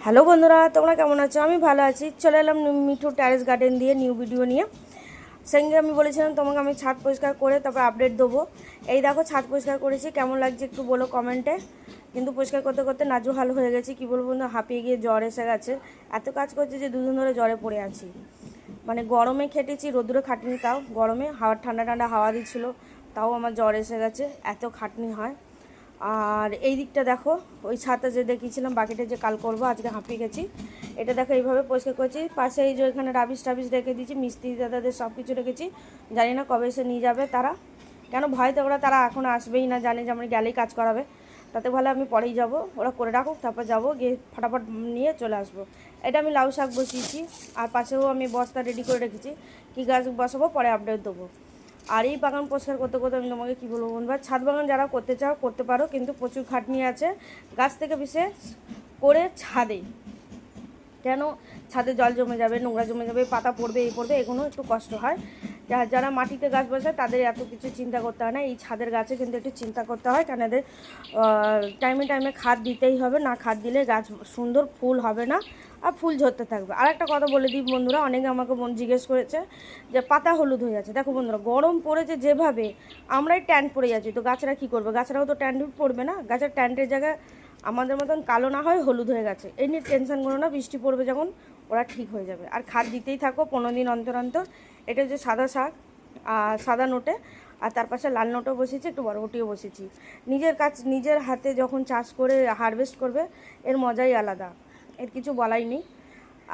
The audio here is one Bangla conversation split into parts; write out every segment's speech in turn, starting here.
হ্যালো বন্ধুরা, তোমরা কেমন আছো? আমি ভালো আছি। চলে এলাম মিঠু টেরেস গার্ডেন দিয়ে নিউ ভিডিও নিয়ে। সঙ্গে আমি বলেছিলাম তোমাকে আমি ছাদ পরিষ্কার করে তারপর আপডেট দেবো। এই দেখো ছাদ পরিষ্কার করেছি, কেমন লাগছে একটু বলো কমেন্টে। কিন্তু পরিষ্কার করতে করতে নাজুহাল হয়ে গেছি, কী বলবো বন্ধু, হাঁপিয়ে গিয়ে জ্বর এসে গেছে। এত কাজ করছে যে দুদিন ধরে জ্বরে পড়ে আছি। মানে গরমে খেটেছি, রোদ্দুরে খাটিনি, তাও গরমে হাওয়া ঠান্ডা ঠান্ডা হাওয়া দিচ্ছিল, তাও আমার জ্বর এসে গেছে, এত খাটনি হয়। আর এই দিকটা দেখো, ওই ছাদটা যে দেখিয়েছিলাম বাকিটা যে কাল করবো, আজকে হাঁপিয়ে গেছি। এটা দেখো এইভাবে পরিষ্কার করছি। পাশে এই যে এখানে রাবিশ টাবিশ রেখে দিয়েছি, মিস্ত্রি দাদাদের সব কিছু রেখেছি। জানি না কবে এসে নিয়ে যাবে তারা, কেন ভয়তে তারা এখন আসবেই না, জানে যে আমরা গেলেই কাজ করাবে। তাতে ভালো আমি পরেই যাব, ওরা করে রাখুক, তারপর যাবো, গিয়ে ফটাফট নিয়ে চলে আসবো। এটা আমি লাউ শাক বসিয়েছি, আর পাশেও আমি বস্তা রেডি করে রেখেছি, কী গাছ বসাবো পরে আপডেট দেবো। আর এই বাগান পরিষ্কার করতে করতে আমি তোমাকে কী বলবো বন্ধুরা, ছাদ বাগান যারা করতে চাও করতে পারো, কিন্তু প্রচুর খাটনি আছে। গাছ থেকে বিশেষ করে ছাদে, কেন ছাদে জল জমে যাবে, নোংরা জমে যাবে, পাতা পড়বে, এই পড়বে, এগুলো একটু কষ্ট হয়। যারা মাটিতে গাছ বসায় তাদের এত কিছু চিন্তা করতে হয় না। এই ছাদের গাছে কিন্তু একটু চিন্তা করতে হয়, কেন এদের টাইমে টাইমে খাদ দিতেই হবে, না খাদ দিলে গাছ সুন্দর ফুল হবে না, আর ফুল ঝরতে থাকবে। আর একটা কথা বলে দিই বন্ধুরা, অনেকে আমাকে জিজ্ঞেস করেছে যে পাতা হলুদ হয়ে যাচ্ছে। দেখো বন্ধুরা, গরম পড়েছে যেভাবে, আমরাই ট্যান্ট পড়ে যাচ্ছি, তো গাছরা কী করবে? গাছরাও তো ট্যান্ট পড়বে না। গাছের ট্যান্টের জায়গায় আমাদের মতন কালো না হয়, হলুদ হয়ে গেছে, এই নিয়ে টেনশন করো না, বৃষ্টি পড়বে যখন ওরা ঠিক হয়ে যাবে। আর খাদ দিতেই থাকো 15 দিন অন্তর অন্তর। এটা হচ্ছে সাদা শাক, আর সাদা নোটে, আর তার পাশে লাল নোটও বসেছি, একটু বরবটিও বসেছি। নিজের কাজ নিজের হাতে যখন চাষ করে হারভেস্ট করবে, এর মজাই আলাদা, এর কিছু বলাই নেই।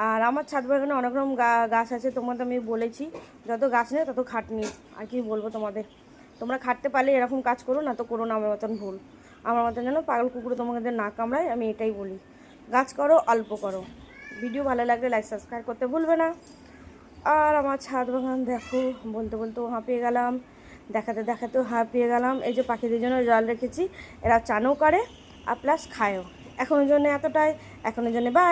আর আমার ছাদ বাগানে অনেক রকম গাছ আছে, তোমাদের আমি বলেছি, যত গাছ নেই তত খাটনি। আর কি বলবো তোমাদের, তোমরা খাটতে পারলে এরকম কাজ করো, না তো করো না আমার মতন ভুল। আমার মতন যেন পাগল কুকুরে তোমাদের না কামড়ায়, আমি এটাই বলি। গাছ করো, অল্প করো। ভিডিও ভালো লাগলে লাইক সাবস্ক্রাইব করতে ভুলবে না। আর আমার ছাদ বাগান দেখো, বলতে বলতেও হাঁপিয়ে গেলাম, দেখাতে দেখাতেও হাঁপিয়ে গেলাম। এই যে পাখিদের জন্য জল রেখেছি, এরা চানও করে আর প্লাস খায়ও। এখনের জন্য এতটাই, এখনের জন্য বাই।